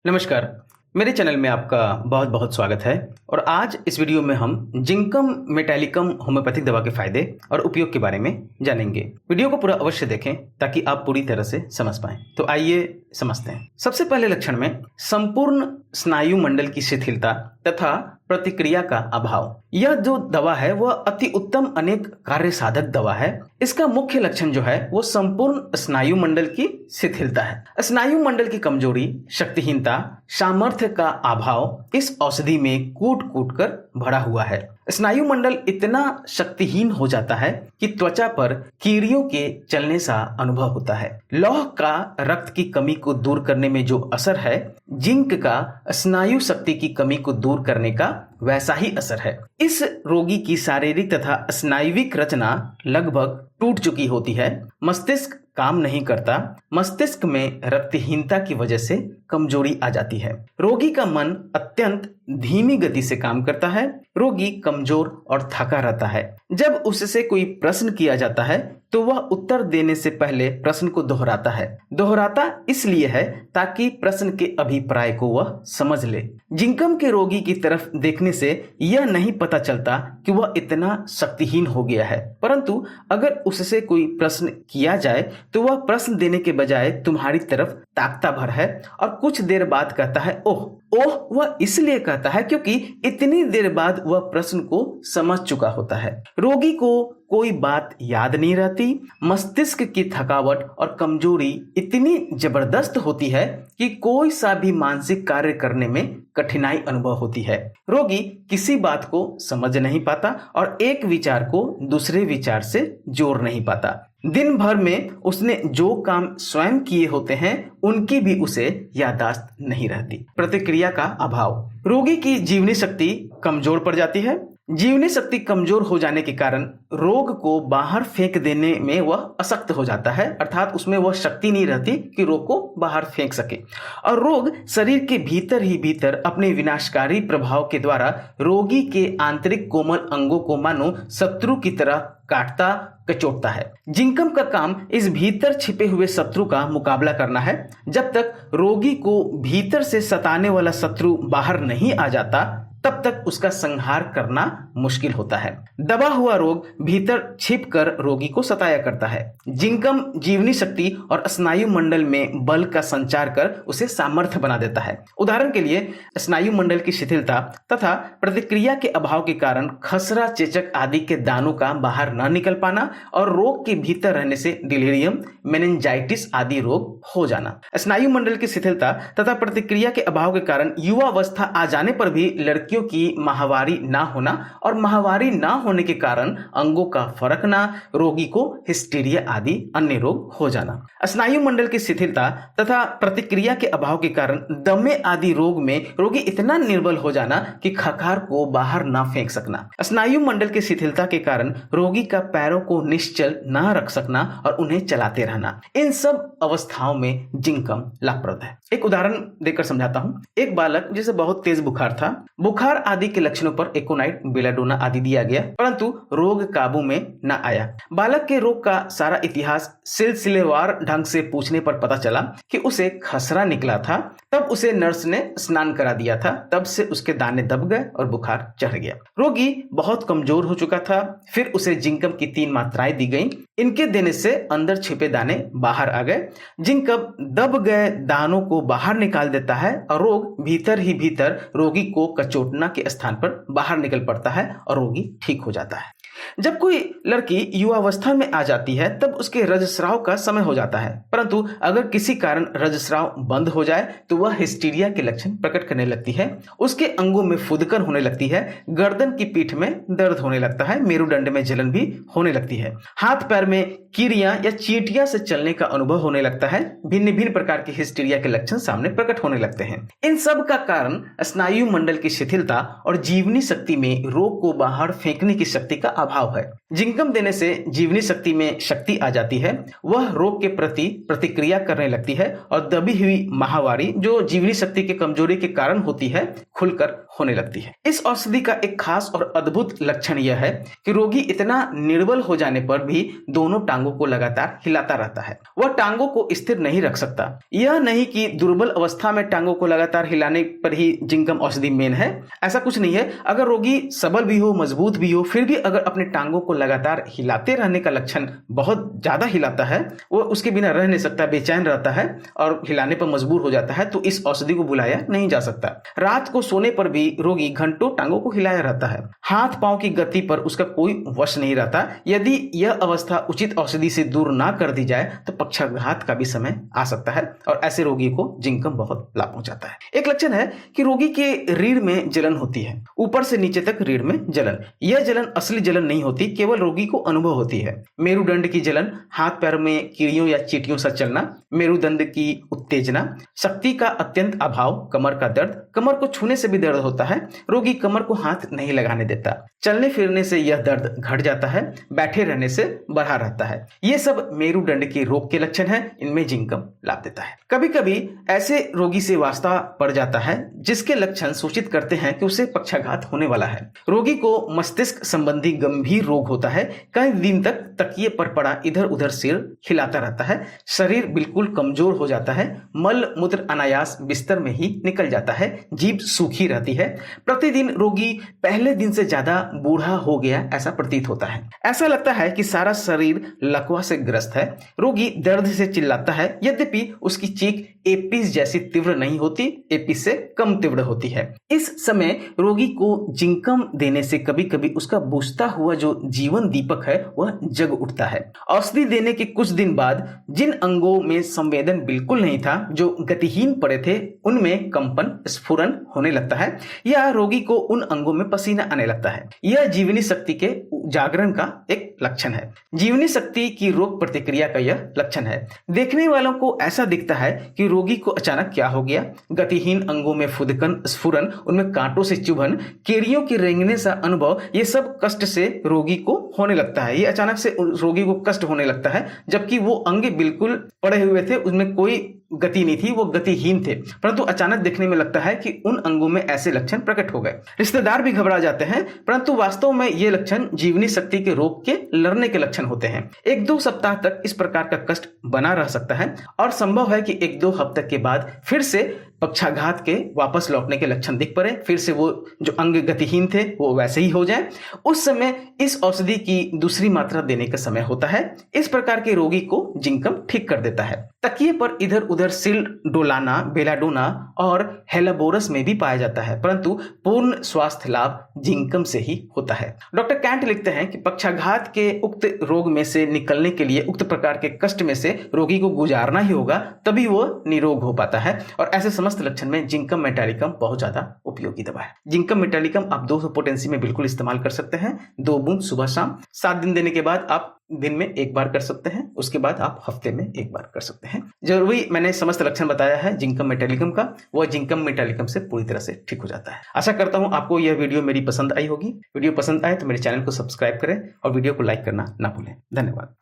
नमस्कार। मेरे चैनल में आपका बहुत बहुत स्वागत है और आज इस वीडियो में हम जिंकम मेटालिकम होम्योपैथिक दवा के फायदे और उपयोग के बारे में जानेंगे। वीडियो को पूरा अवश्य देखें ताकि आप पूरी तरह से समझ पाएं। तो आइए समझते हैं। सबसे पहले लक्षण में संपूर्ण स्नायु मंडल की शिथिलता तथा प्रतिक्रिया का अभाव। यह जो दवा है वह अति उत्तम अनेक कार्य साधक दवा है। इसका मुख्य लक्षण जो है वो संपूर्ण स्नायु मंडल की शिथिलता है। स्नायु मंडल की कमजोरी, शक्तिहीनता, सामर्थ्य का अभाव इस औषधि में कूट कूट कर भरा हुआ है। स्नायु मंडल इतना शक्तिहीन हो जाता है कि त्वचा पर कीड़ियों के चलने सा अनुभव होता है। लौह का रक्त की कमी को दूर करने में जो असर है, जिंक का स्नायु शक्ति की कमी को दूर करने का वैसा ही असर है। इस रोगी की शारीरिक तथा स्नायुविक रचना लगभग टूट चुकी होती है। मस्तिष्क काम नहीं करता। मस्तिष्क में रक्तहीनता की वजह से कमजोरी आ जाती है। रोगी का मन अत्यंत धीमी गति से काम करता है। रोगी कमजोर और थका रहता है। जब उससे कोई प्रश्न किया जाता है तो वह उत्तर देने से पहले प्रश्न को दोहराता है। दोहराता इसलिए है ताकि प्रश्न के अभिप्राय को वह समझ ले। जिंकम के रोगी की तरफ देखने से यह नहीं पता चलता कि वह इतना शक्तिहीन हो गया है, परंतु अगर उससे कोई प्रश्न किया जाए तो वह प्रश्न देने के बजाय तुम्हारी तरफ ताकता भर है और कुछ देर बाद कहता है ओह ओह। वह इसलिए कहता है क्योंकि इतनी देर बाद वह प्रश्न को समझ चुका होता है। रोगी को कोई बात याद नहीं रहती। मस्तिष्क की थकावट और कमजोरी इतनी जबरदस्त होती है कि कोई सा भी मानसिक कार्य करने में कठिनाई अनुभव होती है। रोगी किसी बात को समझ नहीं पाता और एक विचार को दूसरे विचार से जोड़ नहीं पाता। दिन भर में उसने जो काम स्वयं किए होते हैं उनकी भी उसे याददाश्त नहीं रहती। प्रतिक्रिया का अभाव। रोगी की जीवनी शक्ति कमजोर पड़ जाती है। जीवनी शक्ति कमजोर हो जाने के कारण रोग को बाहर फेंक देने में वह अशक्त हो जाता है, अर्थात उसमें वह शक्ति नहीं रहती कि रोग को बाहर फेंक सके और रोग शरीर के भीतर ही भीतर अपने विनाशकारी प्रभाव के द्वारा रोगी के आंतरिक कोमल अंगों को मानो शत्रु की तरह काटता कचोटता है। जिंकम का काम इस भीतर छिपे हुए शत्रु का मुकाबला करना है। जब तक रोगी को भीतर से सताने वाला शत्रु बाहर नहीं आ जाता तब तक उसका संहार करना मुश्किल होता है। दबा हुआ रोग भीतर छिपकर रोगी को सताया करता है। जिंकम जीवनी शक्ति और स्नायु मंडल में बल का संचार कर उसे सामर्थ्य बना देता है। उदाहरण के लिए स्नायु मंडल की शिथिलता तथा प्रतिक्रिया के अभाव के कारण खसरा, चेचक आदि के दानों का बाहर न निकल पाना और रोग के भीतर रहने से डिलीरियम, मेनिंजाइटिस आदि रोग हो जाना। स्नायु मंडल की शिथिलता तथा प्रतिक्रिया के अभाव के कारण युवावस्था आ जाने पर भी लड़कियों की माहवारी ना होना और माहवारी ना होने के कारण अंगों का फरकना, रोगी को हिस्टीरिया आदि अन्य रोग हो जाना। स्नायु मंडल की शिथिलता तथा प्रतिक्रिया के अभाव के कारण दमे आदि रोग में रोगी इतना निर्बल हो जाना कि खखार को बाहर ना फेंक सकना। स्नायु मंडल की शिथिलता के कारण रोगी का पैरों को निश्चल ना रख सकना और उन्हें चलाते रहना। इन सब अवस्थाओं में जिंकम लाभप्रद है। एक उदाहरण देकर समझाता हूं। एक बालक जिसे बहुत तेज बुखार था, बुखार आदि के लक्षणों पर एकोनाइट, बेलाडोना आदि दिया गया, परंतु रोग काबू में न आया। बालक के रोग का सारा इतिहास सिलसिलेवार ढंग से पूछने पर पता चला कि उसे खसरा निकला था। तब उसे नर्स ने स्नान करा दिया था। तब से उसके दाने दब गए और बुखार चढ़ गया। रोगी बहुत कमजोर हो चुका था। फिर उसे जिंकम की 3 मात्राएं दी गई। इनके देने से अंदर छिपे दाने बाहर आ गए। जिंकम दब गए दानों को बाहर निकाल देता है और रोग भीतर ही भीतर रोगी को कचोटना के स्थान पर बाहर निकल पड़ता है और रोगी ठीक हो जाता है। जब कोई लड़की युवावस्था में आ जाती है तब उसके रजस्राव का समय हो जाता है, परंतु अगर किसी कारण रजस्राव बंद हो जाए तो वह हिस्टीरिया के लक्षण प्रकट करने लगती है। उसके अंगों में फुदकन होने लगती है, गर्दन की पीठ में दर्द होने लगता है, मेरुदंड में जलन भी होने लगती है, हाथ पैर में कीड़ियां या चींटियां से चलने का अनुभव होने लगता है। भिन्न भिन्न प्रकार के हिस्टीरिया के लक्षण सामने प्रकट होने लगते हैं। इन सब का कारण स्नायु मंडल की शिथिलता और जीवनी शक्ति में रोग को बाहर फेंकने की शक्ति का अभाव है। जिंकम देने से जीवनी शक्ति में शक्ति आ जाती है। वह रोग के प्रति प्रतिक्रिया करने लगती है और दबी हुई माहवारी जो जीवनी शक्ति की कमजोरी के कारण होती है खुलकर होने लगती है। इस औषधि का एक खास और अद्भुत लक्षण यह है कि रोगी इतना निर्बल हो जाने पर भी दोनों टांगों को लगातार हिलाता रहता है। वह टांगों को स्थिर नहीं रख सकता। यह नहीं कि दुर्बल अवस्था में टांगों को लगातार हिलाने पर ही जिंकम औषधि मेन है, ऐसा कुछ नहीं है। अगर रोगी सबल भी हो, मजबूत भी हो, फिर भी अगर अपने टांगों को लगातार हिलाते रहने का लक्षण बहुत ज्यादा हिलाता है, वो उसके बिना रह नहीं सकता, बेचैन रहता है और हिलाने पर मजबूर हो जाता है, तो इस औषधि को बुलाया नहीं जा सकता। रात को सोने पर भी रोगी घंटों टांगों को हिलाया रहता है। हाथ पांव की गति पर उसका कोई वश नहीं रहता। यदि यह अवस्था उचित औषधि से दूर ना कर दी जाए तो पक्षाघात का भी समय आ सकता है और ऐसे रोगी को जिंकम बहुत लाभ पहुंचाता है। एक लक्षण है कि रोगी के रीढ़ में जलन होती है, ऊपर से नीचे तक रीढ़ में जलन। यह जलन असली जलन नहीं होती, केवल रोगी को अनुभव होती है। मेरुदंड की जलन, हाथ पैर में कीड़ियों या चींटियों सा चलना, मेरुदंड की उत्तेजना, शक्ति का अत्यंत अभाव, कमर का दर्द, कमर को छूने से भी दर्द होता है, रोगी कमर को हाथ नहीं लगाने देता, चलने फिरने से यह दर्द घट जाता है, बैठे रहने से बढ़ा रहता है। ये सब मेरुदंड के रोग के लक्षण हैं, इनमें जिंकम लाभ देता है। कभी कभी ऐसे रोगी से वास्ता पड़ जाता है जिसके लक्षण सूचित करते हैं कि उसे पक्षाघात होने वाला है। रोगी को मस्तिष्क संबंधी गंभीर रोग होता है, कई दिन तक तकिए पर पड़ा इधर उधर सिर हिलाता रहता है, शरीर बिल्कुल कमजोर हो जाता है, मल मूत्र अनायास बिस्तर में ही निकल जाता है, जीभ सूखी रहती है, प्रतिदिन रोगी पहले दिन से ज्यादा बूढ़ा हो गया ऐसा प्रतीत होता है। ऐसा लगता है कि सारा शरीर लकवा से ग्रस्त है। रोगी दर्द से चिल्लाता है, यद्यपि उसकी चीख एपिस जैसी तीव्र नहीं होती, एपिस से कम तीव्र होती है। इस समय रोगी को जिंकम देने से कभी कभी उसका बुझता हुआ जो जीवन दीपक है वह जग उठता है। औषधि देने के कुछ दिन बाद जिन अंगों में संवेदन बिल्कुल नहीं था, जो गतिहीन पड़े थे, उनमें कंपन स्फुरन होने लगता है या रोगी को उन अंगों में पसीना आने लगता है। यह जीवनी शक्ति के जागरण का एक लक्षण है। जीवनी शक्ति की रोग प्रतिक्रिया का यह लक्षण है। देखने वालों को ऐसा दिखता है कि रोगी को अचानक क्या हो गया। गतिहीन अंगों में फुदकन, स्फुरन, उनमें कांटों से चुभन, कीड़ियों के रेंगने सा अनुभव, ये सब कष्ट से रोगी को होने लगता है। ये अचानक से रोगी को कष्ट होने लगता है, जबकि वो अंग बिल्कुल पड़े हुए थे, उनमें कोई गति नहीं थी, वो गतिहीन थे, परंतु अचानक देखने में लगता है कि उन अंगों में ऐसे लक्षण प्रकट हो गए। रिश्तेदार भी घबरा जाते हैं, परंतु वास्तव में ये लक्षण जीवनी शक्ति के रोग के लड़ने के लक्षण होते हैं। 1-2 सप्ताह तक इस प्रकार का कष्ट बना रह सकता है और संभव है कि 1-2 हफ्ते के बाद फिर से पक्षाघात के वापस लौटने के लक्षण दिख पड़े, फिर से वो जो अंग गतिहीन थे वो वैसे ही हो जाए। उस समय इस औषधि की दूसरी मात्रा देने का समय होता है। इस प्रकार के रोगी को जिंकम ठीक कर देता है। तकिए पर इधर उधर सिर डोलाना बेलाडोना और हेलाबोरस में भी पाया जाता है, परंतु पूर्ण स्वास्थ्य लाभ जिंकम से ही होता है। डॉक्टर कैंट लिखते हैं कि पक्षाघात के उक्त रोग में से निकलने के लिए उक्त प्रकार के कष्ट में से रोगी को गुजारना ही होगा, तभी वो निरोग हो पाता है। और ऐसे समस्त लक्षण में जिंकम मेटालिकम बहुत ज्यादा उपयोगी दवा है। जिंकम मेटालिकम आप 200 पोटेंसी में बिल्कुल इस्तेमाल कर सकते हैं। 2 बूंद सुबह शाम 7 दिन देने के बाद आप दिन में 1 बार कर सकते हैं, उसके बाद आप हफ्ते में 1 बार कर सकते हैं। जरूरी मैंने समस्त लक्षण बताया है जिंकम मेटालिकम का, वह जिंकम मेटालिकम से पूरी तरह से ठीक हो जाता है। आशा करता हूं आपको यह वीडियो मेरी पसंद आई होगी। वीडियो पसंद आए तो मेरे चैनल को सब्सक्राइब करें और वीडियो को लाइक करना ना भूलें। धन्यवाद।